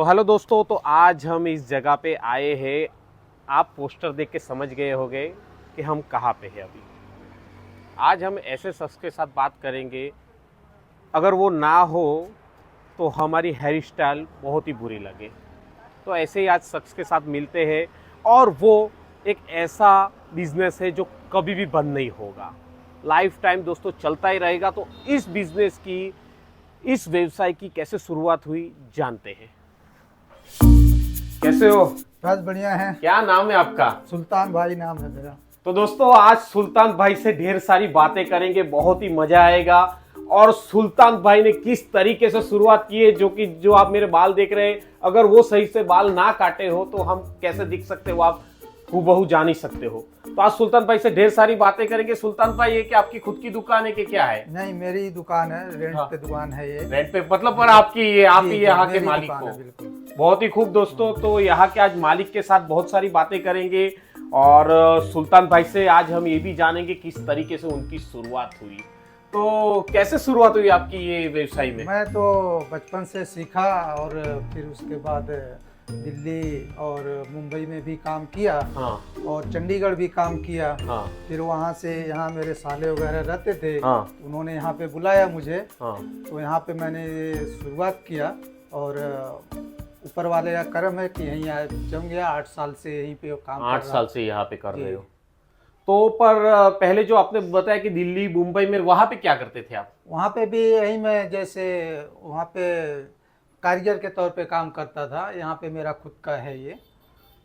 तो हेलो दोस्तों, तो आज हम इस जगह पे आए हैं। आप पोस्टर देख के समझ गए होंगे कि हम कहाँ पे हैं अभी। आज हम ऐसे शख्स के साथ बात करेंगे, अगर वो ना हो तो हमारी हेयर स्टाइल बहुत ही बुरी लगे। तो ऐसे ही आज शख्स के साथ मिलते हैं और वो एक ऐसा बिजनेस है जो कभी भी बंद नहीं होगा, लाइफ टाइम दोस्तों चलता ही रहेगा। तो इस बिजनेस की, इस व्यवसाय की कैसे शुरुआत हुई जानते हैं। कैसे हो? बस बढ़िया है। क्या नाम है आपका? सुल्तान भाई नाम है मेरा। तो दोस्तों आज सुल्तान भाई से ढेर सारी बातें करेंगे, बहुत ही मजा आएगा। और सुल्तान भाई ने किस तरीके से शुरुआत की है, जो आप मेरे बाल देख रहे हैं, अगर वो सही से बाल ना काटे हो तो हम कैसे दिख सकते हो, आप हूबहू जान ही सकते हो। तो आज सुल्तान भाई से ढेर सारी बातें करेंगे। सुल्तान भाई, ये कि आपकी खुद की दुकान है कि क्या है? नहीं, मेरी दुकान है, रेंट हाँ। पे दुकान है ये। रेंट पे मतलब, पर आपकी ये आप ही यहाँ के मेरी मालिक दुकान हो? है, बिल्कुल। बहुत ही खूब दोस्तों, तो यहाँ के आज मालिक के साथ बहुत सारी बातें करेंगे। और सुल्तान भाई से आज हम ये भी जानेंगे किस तरीके से उनकी शुरुआत हुई। तो कैसे शुरुआत हुई आपकी ये व्यवसाय में? मैं तो बचपन से सीखा और फिर उसके बाद दिल्ली और मुंबई में भी काम किया। हाँ। और चंडीगढ़ भी काम किया। हाँ। फिर वहाँ से यहाँ मेरे साले वगैरह रहते थे। हाँ। उन्होंने यहाँ पे बुलाया मुझे। हाँ। तो यहाँ पे मैंने शुरुआत किया और ऊपर वाले का करम है कि यहीं जम गया। 8 साल से यहीं पे काम कर 8 रहा। साल से यहाँ पे कर रहे हो। तो पर पहले जो आपने बताया कि दिल्ली मुंबई में, वहां पे क्या करते थे आप? वहाँ पे भी यही मैं जैसे वहाँ पे कारीगर के तौर पे काम करता था। यहाँ पे मेरा खुद का है ये।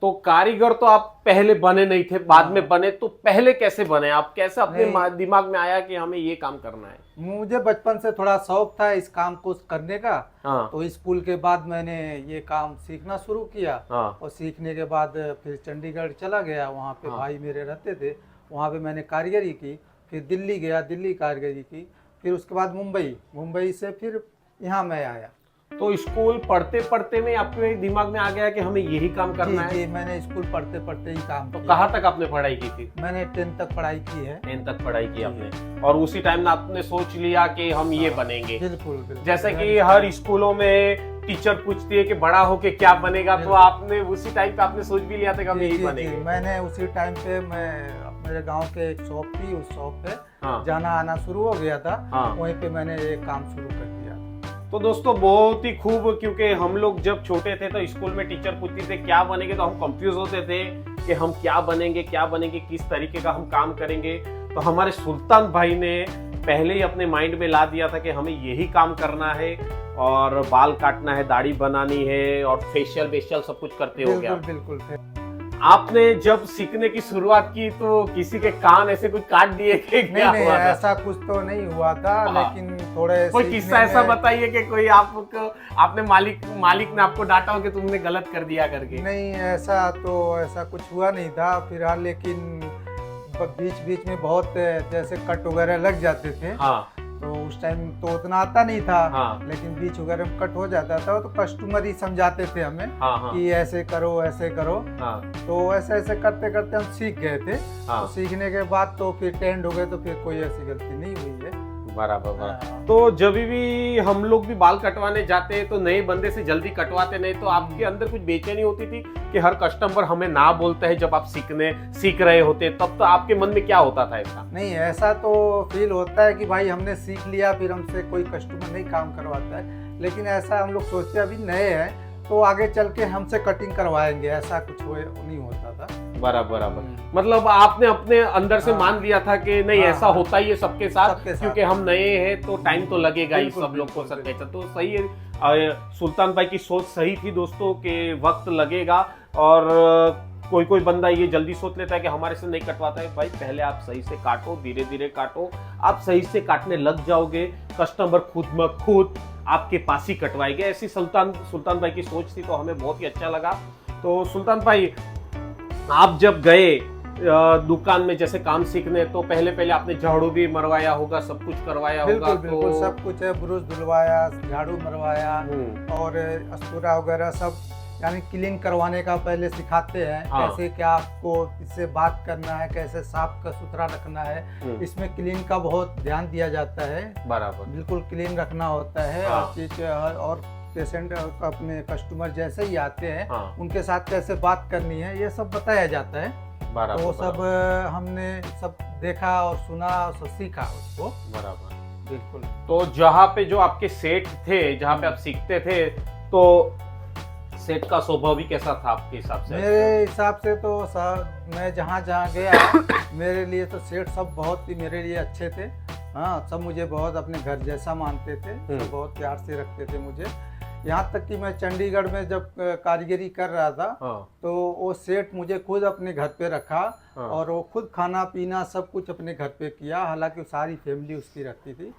तो कारीगर तो आप पहले बने नहीं थे, बाद में बने। तो पहले कैसे बने आप? कैसे अपने दिमाग में आया कि हमें ये काम करना है? मुझे बचपन से थोड़ा शौक था इस काम को करने का। हाँ। तो स्कूल के बाद मैंने ये काम सीखना शुरू किया। हाँ। और सीखने के बाद फिर चंडीगढ़ चला गया। वहाँ पे भाई मेरे रहते थे, वहाँ पे मैंने कारीगरी की। फिर दिल्ली गया, दिल्ली कारीगरी की। फिर उसके बाद मुंबई से फिर यहाँ मैं आया। तो स्कूल पढ़ते पढ़ते में आपके दिमाग में आ गया कि हमें यही काम करना है? जी, मैंने स्कूल पढ़ते पढ़ते ही काम तो किया। कहाँ तक आपने पढ़ाई की थी? मैंने 10th तक पढ़ाई की है। 10th तक पढ़ाई की आपने, और उसी टाइम में आपने सोच लिया कि हम ये बनेंगे? बिल्कुल। जैसे कि हर स्कूलों में टीचर पूछती है कि बड़ा होके क्या बनेगा, तो आपने उसी टाइम पे आपने सोच भी लिया था कि हम यही बनेंगे? मैंने उसी टाइम पे मेरे गांव के एक शॉप थी, उस शॉप पे जाना आना शुरू हो गया था। वहीं पे मैंने ये काम शुरू कर दिया। तो दोस्तों बहुत ही खूब, क्योंकि हम लोग जब छोटे थे तो स्कूल में टीचर पूछती थे क्या बनेंगे, तो हम कंफ्यूज होते थे कि हम क्या बनेंगे, किस तरीके का हम काम करेंगे। तो हमारे सुल्तान भाई ने पहले ही अपने माइंड में ला दिया था कि हमें यही काम करना है, और बाल काटना है, दाढ़ी बनानी है, और फेशियल सब कुछ करते हो गया। बिल्कुल। आपने जब सीखने की शुरुआत की तो किसी के कान ऐसे कुछ काट दिए कि क्या नहीं, हुआ था? ऐसा कुछ तो नहीं हुआ था, लेकिन थोड़े कोई किस्सा ऐसा बताइए कि कोई आपने मालिक ने आपको डांटा हो कि तुमने गलत कर दिया करके? नहीं, ऐसा कुछ हुआ नहीं था फिलहाल, लेकिन बीच में बहुत जैसे कट वगैरह लग जाते थे। हाँ। तो उस टाइम तो उतना आता नहीं था। हाँ। लेकिन बीच वगैरह में कट हो जाता था, तो कस्टमर ही समझाते थे हमें। हाँ। कि ऐसे करो ऐसे करो। हाँ। तो ऐसे करते करते हम सीख गए थे। हाँ। तो सीखने के बाद तो फिर ट्रेंड हो गए, तो फिर कोई ऐसी गलती नहीं हुई है। बराबर। तो जब भी हम लोग भी बाल कटवाने जाते हैं तो नए बंदे से जल्दी कटवाते नहीं, तो आपके अंदर कुछ बेचैनी होती थी कि हर कस्टमर हमें ना बोलता है? जब आप सीख रहे होते तब तो आपके मन में क्या होता था? ऐसा नहीं, ऐसा तो फील होता है कि भाई हमने सीख लिया, फिर हमसे कोई कस्टमर नहीं काम करवाता है। लेकिन ऐसा हम लोग सोचते अभी नए हैं तो आगे चल के हमसे कटिंग करवाएंगे, ऐसा कुछ नहीं होता था। बराबर। मतलब आपने अपने अंदर से मान लिया था कि नहीं, ऐसा होता ही है सबके साथ, क्योंकि हम नए हैं तो टाइम तो लगेगा ही सब लोग को सर कहता। तो सही है, सुल्तान भाई की सोच सही थी दोस्तों के वक्त लगेगा। और कोई बंदा ये जल्दी सोच लेता है कि हमारे से नहीं कटवाता है। भाई पहले आप सही से काटो, धीरे धीरे काटो, आप सही से काटने लग जाओगे, कस्टमर खुद आपके पास ही कटवाएंगे। ऐसी सुल्तान भाई की सोच थी, तो हमें बहुत ही अच्छा लगा। तो सुल्तान भाई, आप जब गए दुकान में जैसे काम सीखने, तो पहले आपने झाड़ू भी मरवाया होगा, सब कुछ करवाया होगा? बिल्कुल सब कुछ है। ब्रश धुलवाया, झाड़ू मरवाया, और अस्तूरा वगैरह सब, यानी क्लीन करवाने का पहले सिखाते हैं। कैसे क्या आपको इससे बात करना है, कैसे साफ का सुथरा रखना है। इसमें क्लीन का बहुत ध्यान दिया जाता है। बराबर। बिल्कुल क्लीन रखना होता है हर चीज। और पेशेंट अपने कस्टमर जैसे ही आते हैं हाँ। उनके साथ कैसे बात करनी है ये सब बताया जाता है। बराबर, तो वो सब बराबर, हमने सब देखा और सुना और सब सीखा उसको। बराबर। बिल्कुल। तो जहाँ पे जो आपके सेठ थे, जहाँ पे आप सीखते थे, तो सेठ का स्वभाव भी कैसा था आपके हिसाब से? मेरे हिसाब से तो सर मैं जहाँ जहाँ गया मेरे लिए तो सेठ सब बहुत ही मेरे लिए अच्छे थे। हाँ, सब मुझे बहुत अपने घर जैसा मानते थे, सब बहुत प्यार से रखते थे मुझे। यहाँ तक कि मैं चंडीगढ़ में जब कारीगरी कर रहा था तो वो सेठ मुझे खुद अपने घर पे रखा और वो खुद खाना पीना सब कुछ अपने घर पे किया। हालांकि सारी फैमिली उसकी रहती थी,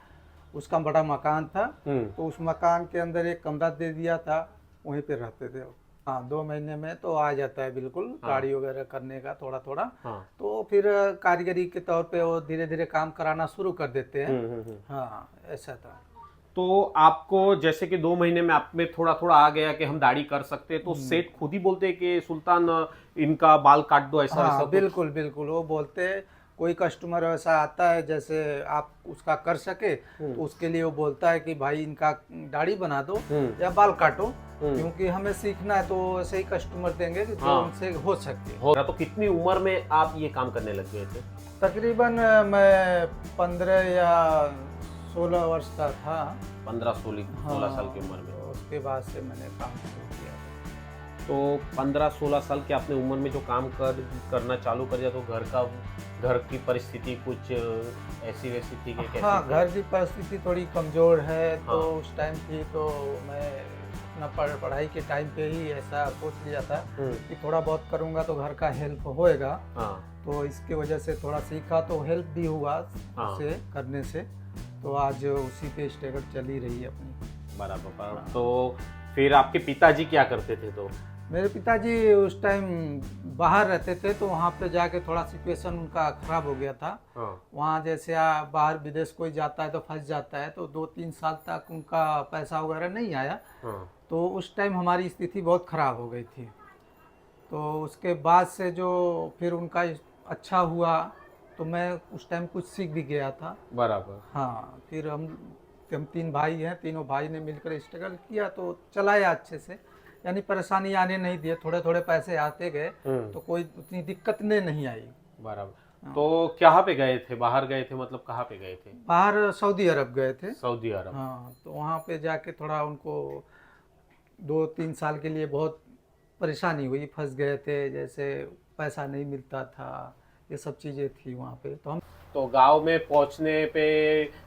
उसका बड़ा मकान था तो उस मकान के अंदर एक कमरा दे दिया था, वहीं पे रहते थे। हाँ, 2 महीने में तो आ जाता है बिल्कुल गाड़ी वगैरह करने का थोड़ा थोड़ा। तो फिर कारीगरी के तौर पे वो धीरे धीरे काम कराना शुरू कर देते हैं। हाँ, ऐसा था। तो आपको जैसे कि 2 महीने में आप में थोड़ा थोड़ा आ गया कि हम दाढ़ी कर सकते हैं, तो सेठ खुद ही बोलते हैं कि सुल्तान इनका बाल काट दो, ऐसा हाँ, वैसा? बिल्कुल बिल्कुल वो बोलते हैं। कोई कस्टमर ऐसा आता है जैसे आप उसका कर सके तो उसके लिए वो बोलता है कि भाई इनका दाढ़ी बना दो या बाल काटो, क्योंकि हमें सीखना है। तो ऐसे ही कस्टमर देंगे कि जो उनसे हो सके। तो कितनी उम्र में आप ये काम करने लग गए थे? तकरीबन मैं 15 या 16 वर्ष का था। 15-16 साल की उम्र में। उसके बाद से मैंने काम शुरू किया। तो 15-16 साल की आपने उम्र में जो काम करना चालू कर दिया, तो घर की परिस्थिति कुछ ऐसी वैसी थी कि कैसी? हाँ, घर की परिस्थिति थोड़ी कमज़ोर है। तो उस टाइम थी तो मैं अपना पढ़ाई के टाइम पे ही ऐसा सोच लिया था कि थोड़ा बहुत करूँगा तो घर का हेल्प होएगा। तो इसके वजह से थोड़ा सीखा तो हेल्प भी हुआ उससे करने से। तो आज उसी पे स्ट्रगल चली रही है अपनी। बराबर। तो फिर आपके पिताजी क्या करते थे? तो मेरे पिताजी उस टाइम बाहर रहते थे, तो वहाँ पे जाके थोड़ा सिचुएशन उनका खराब हो गया था। वहाँ जैसे बाहर विदेश कोई जाता है तो फंस जाता है, तो 2-3 साल तक उनका पैसा वगैरह नहीं आया। तो उस टाइम हमारी स्थिति बहुत ख़राब हो गई थी। तो उसके बाद से जो फिर उनका अच्छा हुआ तो मैं उस टाइम कुछ सीख भी गया था। बराबर। हाँ, फिर हम 3 भाई हैं, तीनों भाई ने मिलकर स्ट्रगल किया तो चलाया अच्छे से, यानी परेशानी आने नहीं दिए। थोड़े थोड़े पैसे आते गए तो कोई उतनी दिक्कत नहीं आई। बराबर। तो कहाँ पे गए थे? बाहर गए थे मतलब कहाँ पे गए थे? बाहर सऊदी अरब गए थे। सऊदी अरब। हाँ, तो वहाँ पे जाके थोड़ा उनको 2-3 साल के लिए बहुत परेशानी हुई, फंस गए थे, जैसे पैसा नहीं मिलता था, ये सब चीज़ें थी वहाँ पे। तो गांव में पहुंचने पे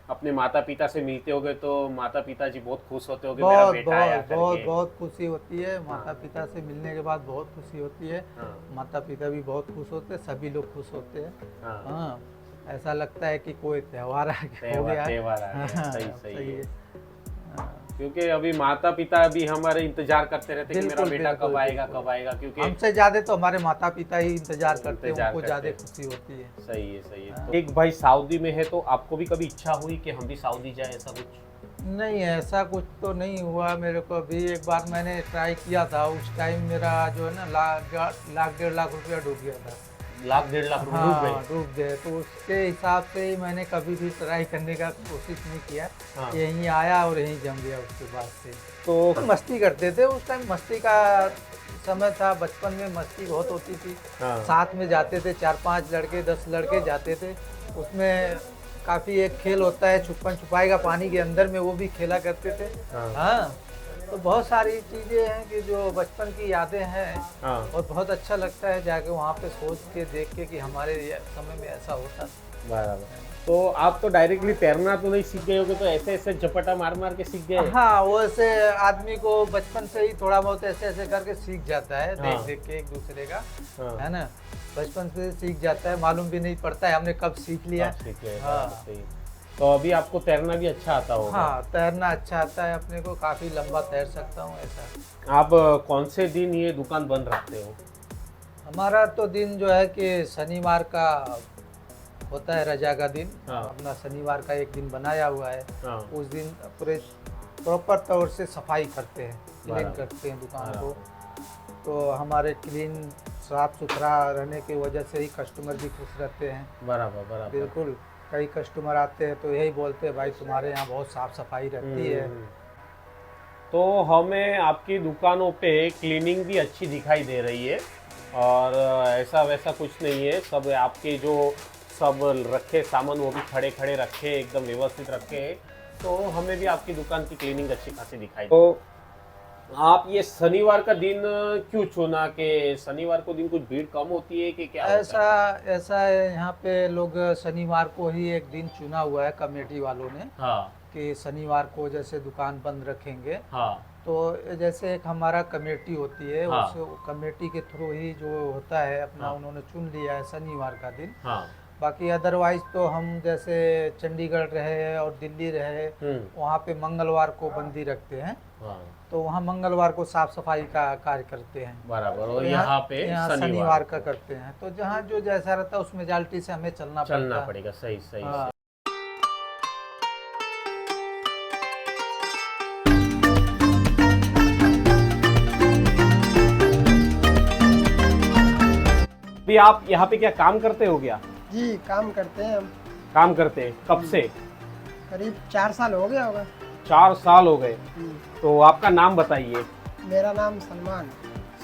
अपने माता पिता से मिलते होगे तो माता पिता जी बहुत खुश होते होगे, मेरा बेटा आया करके। बहुत खुशी होती है। माता पिता से मिलने के बाद बहुत खुशी होती है। माता पिता भी बहुत खुश होते हैं, सभी लोग खुश होते हैं। हाँ, ऐसा लगता है कि कोई त्योहार आ गया। सही है। क्योंकि अभी माता पिता भी हमारे इंतजार करते रहते कि मेरा बेटा कब आएगा, क्योंकि हमसे ज्यादा तो हमारे माता पिता ही इंतजार करते हैं, उनको ज्यादा खुशी होती है। सही है। तो एक भाई सऊदी में है, तो आपको भी कभी इच्छा हुई कि हम भी सऊदी जाए, ऐसा कुछ? नहीं, ऐसा कुछ तो नहीं हुआ मेरे को। अभी एक बार मैंने ट्राई किया था, उस टाइम मेरा जो है ना 1-1.5 लाख रुपया डूब गया था। 1-1.5 लाख डूब गए। तो उसके हिसाब से ही मैंने कभी भी ट्राई करने का कोशिश नहीं किया। यहीं आया और यहीं जम गया उसके बाद से। तो मस्ती करते थे उस टाइम, मस्ती का समय था, बचपन में मस्ती बहुत होती थी। साथ में जाते थे 4-5 लड़के 10 लड़के जाते थे। उसमें काफ़ी एक खेल होता है छुपन छुपाई का, पानी के अंदर में, वो भी खेला करते थे। हाँ, तो बहुत सारी चीज़ें हैं कि जो बचपन की यादें हैं। और बहुत अच्छा लगता है जाके वहाँ पे सोच के देख के कि हमारे समय में ऐसा होता। बराबर। तो आप तो डायरेक्टली तैरना तो नहीं सीख गए होगे, तो ऐसे ऐसे झपटा मार मार के सीख गए? हाँ, वो ऐसे आदमी को बचपन से ही थोड़ा बहुत ऐसे ऐसे करके सीख जाता है। देख देख के एक दूसरे का, है ना, बचपन से सीख जाता है, मालूम भी नहीं पड़ता है हमने कब सीख लिया। तो अभी आपको तैरना भी अच्छा आता होगा? हाँ, तैरना अच्छा आता है अपने को, काफ़ी लंबा तैर सकता हूँ ऐसा। आप कौन से दिन ये दुकान बंद रखते हो? हमारा तो दिन जो है कि शनिवार का होता है, रजा का दिन। अपना शनिवार का एक दिन बनाया हुआ है। उस दिन पूरे प्रॉपर तौर से सफाई करते हैं, क्लीन करते हैं दुकान को। तो हमारे क्लीन साफ सुथरा रहने की वजह से ही कस्टमर भी खुश रहते हैं। बराबर। बिल्कुल। कई कस्टमर आते हैं तो यही बोलते हैं भाई तुम्हारे यहाँ बहुत साफ सफाई रहती है। तो हमें आपकी दुकानों पे क्लीनिंग भी अच्छी दिखाई दे रही है और ऐसा वैसा कुछ नहीं है, सब आपके जो सब रखे सामान वो भी खड़े खड़े रखे, एकदम व्यवस्थित रखे हैं। तो हमें भी आपकी दुकान की क्लीनिंग अच्छी खासी दिखाई। तो आप ये शनिवार का दिन क्यों चुना कि शनिवार को दिन कुछ भीड़ कम होती है कि क्या ऐसा ऐसा है, यहाँ पे लोग शनिवार को ही एक दिन चुना हुआ है कमेटी वालों ने, हाँ कि शनिवार को जैसे दुकान बंद रखेंगे। हाँ तो जैसे एक हमारा कमेटी होती है, हाँ। उस कमेटी के थ्रू ही जो होता है अपना, हाँ। उन्होंने चुन लिया है शनिवार का दिन। हाँ बाकी अदरवाइज तो हम जैसे चंडीगढ़ रहे और दिल्ली रहे, वहाँ पे मंगलवार को बंदी रखते हैं। हाँ तो वहाँ मंगलवार को साफ सफाई का कार्य करते हैं बराबर, तो और यहाँ पे शनिवार का करते हैं। तो जहाँ जो जैसा रहता है उस मेजॉरिटी से हमें चलना पड़ेगा। सही सही, हाँ। भी आप यहाँ पे क्या काम करते हो क्या? जी काम करते हैं हम। काम करते हैं कब से? करीब 4 साल हो गया होगा। 4 साल हो गए। तो आपका नाम बताइए। मेरा नाम सलमान।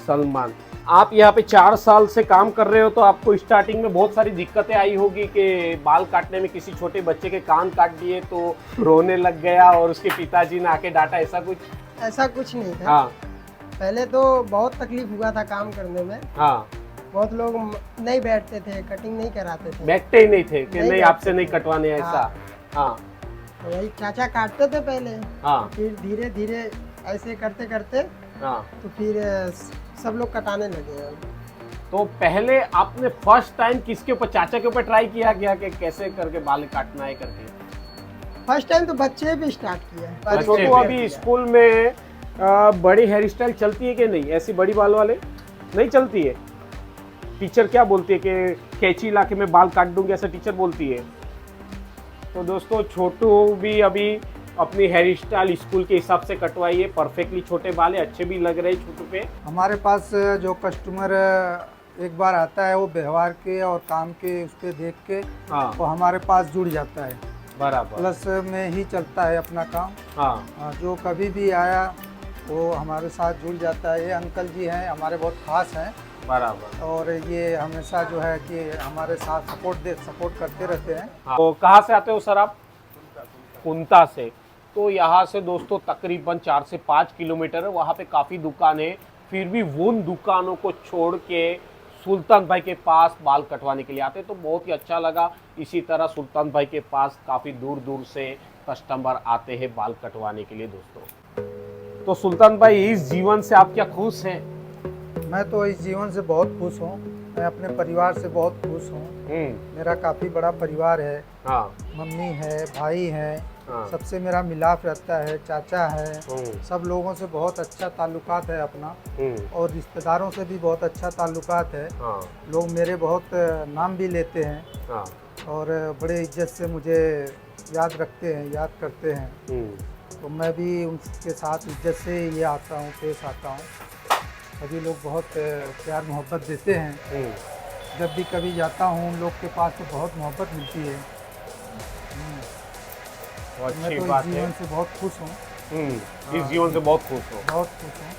सलमान, आप यहाँ पे 4 साल से काम कर रहे हो, तो आपको स्टार्टिंग में बहुत सारी दिक्कतें आई होगी कि बाल काटने में किसी छोटे बच्चे के कान काट दिए तो रोने लग गया और उसके पिताजी ने आके डांटा, ऐसा कुछ? ऐसा कुछ नहीं था। हाँ पहले तो बहुत तकलीफ हुआ था काम करने में। हाँ। बहुत लोग नहीं बैठते थे, कटिंग नहीं कराते थे, बैठते ही नहीं थे कि नहीं आपसे नहीं बैठते थे। कटवाने, ऐसा? हाँ तो वही चाचा काटते थे पहले। हाँ फिर धीरे धीरे ऐसे करते करते हाँ। तो फिर सब लोग कटाने लगे। तो पहले आपने फर्स्ट टाइम किसके ऊपर, चाचा के ऊपर ट्राई किया गया कि कैसे करके बाल काटना है करके? फर्स्ट टाइम तो बच्चे भी स्टार्ट किया। बच्चों को अभी स्कूल में बड़ी हेयर स्टाइल चलती है कि नहीं? ऐसी बड़ी बाल वाले नहीं चलती है? टीचर क्या बोलती है कि कैंची लाके मैं बाल काट दूंगी, ऐसा टीचर बोलती है? तो दोस्तों छोटू भी अभी अपनी हेयर स्टाइल स्कूल के हिसाब से कटवाई है, परफेक्टली छोटे बाल है, अच्छे भी लग रहे हैं छोटू पे। हमारे पास जो कस्टमर एक बार आता है वो व्यवहार के और काम के उस पर देख के हाँ वो हमारे पास जुड़ जाता है। बराबर। प्लस में ही चलता है अपना काम। हाँ जो कभी भी आया वो हमारे साथ जुड़ जाता है। ये अंकल जी हैं, हमारे बहुत खास हैं बराबर। और ये हमेशा जो है कि हमारे साथ सपोर्ट करते रहते हैं। तो कहाँ से आते हो सर आप? कुंता से। तो यहाँ से दोस्तों तकरीबन 4 से 5 किलोमीटर है, वहाँ पे काफ़ी दुकान है, फिर भी उन दुकानों को छोड़ के सुल्तान भाई के पास बाल कटवाने के लिए आते, तो बहुत ही अच्छा लगा। इसी तरह सुल्तान भाई के पास काफ़ी दूर दूर से कस्टमर आते हैं बाल कटवाने के लिए दोस्तों। तो सुल्तान भाई इस जीवन से आप क्या खुश हैं? मैं तो इस जीवन से बहुत खुश हूँ। मैं अपने परिवार से बहुत खुश हूँ। मेरा काफ़ी बड़ा परिवार है। हाँ मम्मी है, भाई है, हाँ। सबसे मेरा मिलाप रहता है, चाचा है, सब लोगों से बहुत अच्छा ताल्लुकात है अपना, और रिश्तेदारों से भी बहुत अच्छा ताल्लुकात है। हाँ लोग मेरे बहुत नाम भी लेते हैं हाँ और बड़े इज्जत से मुझे याद रखते हैं, याद करते हैं। तो मैं भी उनके साथ इज्जत से ये आता हूँ, पेश आता हूँ। सभी लोग बहुत प्यार मोहब्बत देते हैं। जब भी कभी जाता हूँ उन लोग के पास तो बहुत मोहब्बत मिलती है। मैं तो इस जीवन से बहुत खुश हूँ। इस जीवन से बहुत खुश हो। बहुत खुश हूँ।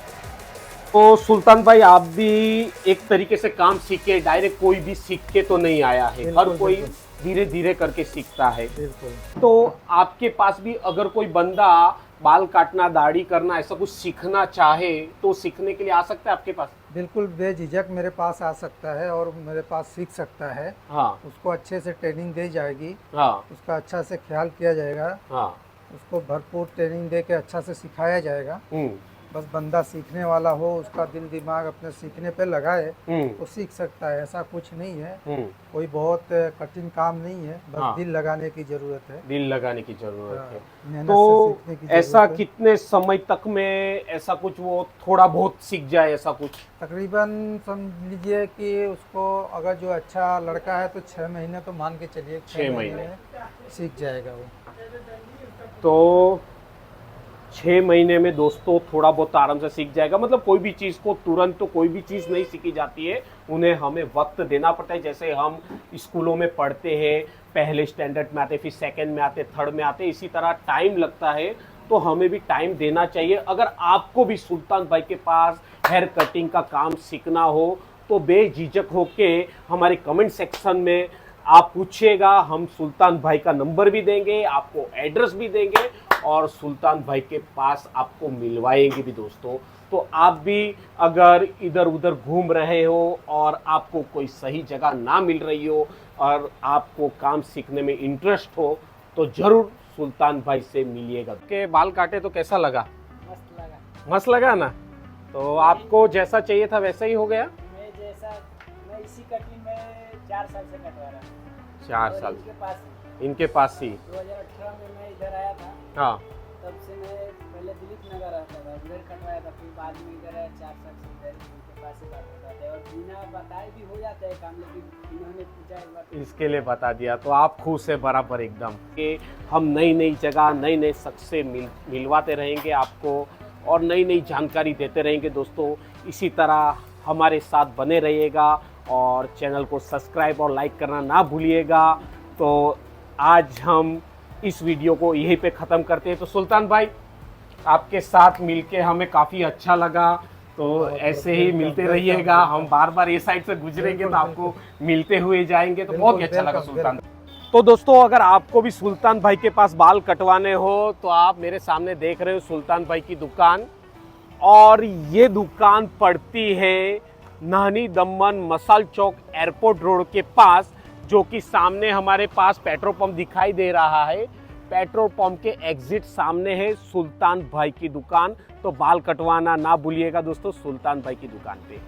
तो सुल्तान भाई आप भी एक तरीके से काम सीखे, डायरेक्ट कोई भी सीख के तो नहीं आया है, हर कोई धीरे धीरे करके सीखता है। बिल्कुल। तो आपके पास भी अगर कोई बंदा बाल काटना, दाढ़ी करना, ऐसा कुछ सीखना चाहे तो सीखने के लिए आ सकता है आपके पास? बिल्कुल बेझिझक मेरे पास आ सकता है और मेरे पास सीख सकता है। हाँ उसको अच्छे से ट्रेनिंग दी जाएगी। हाँ उसका अच्छा से ख्याल किया जाएगा। हाँ। उसको भरपूर ट्रेनिंग दे के अच्छा से सिखाया जाएगा। बस बंदा सीखने वाला हो, उसका दिल दिमाग अपने सीखने पे लगाए तो सीख सकता है। ऐसा कुछ नहीं है, कोई बहुत कठिन काम नहीं है, बस हाँ। दिल लगाने की जरूरत है। दिल लगाने की जरूरत है। मेहनत तो से सीखने की ऐसा जरूरत है। कितने समय तक में ऐसा कुछ वो थोड़ा बहुत सीख जाए, ऐसा कुछ? तकरीबन समझ लीजिए कि उसको अगर जो अच्छा लड़का है तो 6 महीने तो मान के चलिए, 6 महीने में सीख जाएगा वो। तो 6 महीने में दोस्तों थोड़ा बहुत आराम से सीख जाएगा। मतलब कोई भी चीज़ को तुरंत तो कोई भी चीज़ नहीं सीखी जाती है, उन्हें हमें वक्त देना पड़ता है। जैसे हम स्कूलों में पढ़ते हैं, पहले स्टैंडर्ड में आते, फिर सेकंड में आते, थर्ड में आते, इसी तरह टाइम लगता है। तो हमें भी टाइम देना चाहिए। अगर आपको भी सुल्तान भाई के पास हेयर कटिंग का काम सीखना हो तो बेझिझक होके हमारे कमेंट सेक्शन में आप पूछिएगा, हम सुल्तान भाई का नंबर भी देंगे, आपको एड्रेस भी देंगे और सुल्तान भाई के पास आपको मिलवाएंगे भी दोस्तों। तो आप भी अगर इधर उधर घूम रहे हो और आपको कोई सही जगह ना मिल रही हो और आपको काम सीखने में इंटरेस्ट हो तो ज़रूर सुल्तान भाई से मिलिएगा। के बाल काटे तो कैसा लगा? मस्त लगा। मस्त लगा ना? तो आपको जैसा चाहिए था वैसा ही हो गया? मैं इसी कटिंग में 4 साल से कटवा रहा हूँ। 4 साल इनके पास ही ही 2018 में मैं इधर आया था, हाँ। तब से मैं पहले दिलीप नगर रहता था, उधर कटवाया था, फिर बाद में इधर आया 4 साल से इधर इनके पास ही काटवाता था। और बिना बताए भी हो जाता है काम, लेकिन इन्होंने पूछा एक बार इसके लिए बता दिया तो आप खुश है बराबर एकदम कि हम नई नई जगह नई नई शख्स से मिलवाते रहेंगे आपको और नई नई जानकारी देते रहेंगे दोस्तों। इसी तरह हमारे साथ बने रहिएगा और चैनल को सब्सक्राइब और लाइक करना ना भूलिएगा। तो आज हम इस वीडियो को यहीं पे ख़त्म करते हैं। तो सुल्तान भाई आपके साथ मिलके हमें काफ़ी अच्छा लगा, तो ऐसे ही मिलते रहिएगा। हम बार बार ये साइड से गुजरेंगे तो आपको मिलते हुए जाएंगे, तो बहुत ही अच्छा लगा सुल्तान। तो दोस्तों अगर आपको भी सुल्तान भाई के पास बाल कटवाने हो तो आप मेरे सामने देख रहे हो सुल्तान भाई की दुकान, और ये दुकान पड़ती है नानी दमन मसाल चौक एयरपोर्ट रोड के पास, जो कि सामने हमारे पास पेट्रोल पंप दिखाई दे रहा है। पेट्रोल पंप के एग्जिट सामने है सुल्तान भाई की दुकान। तो बाल कटवाना ना भूलिएगा दोस्तों सुल्तान भाई की दुकान पे।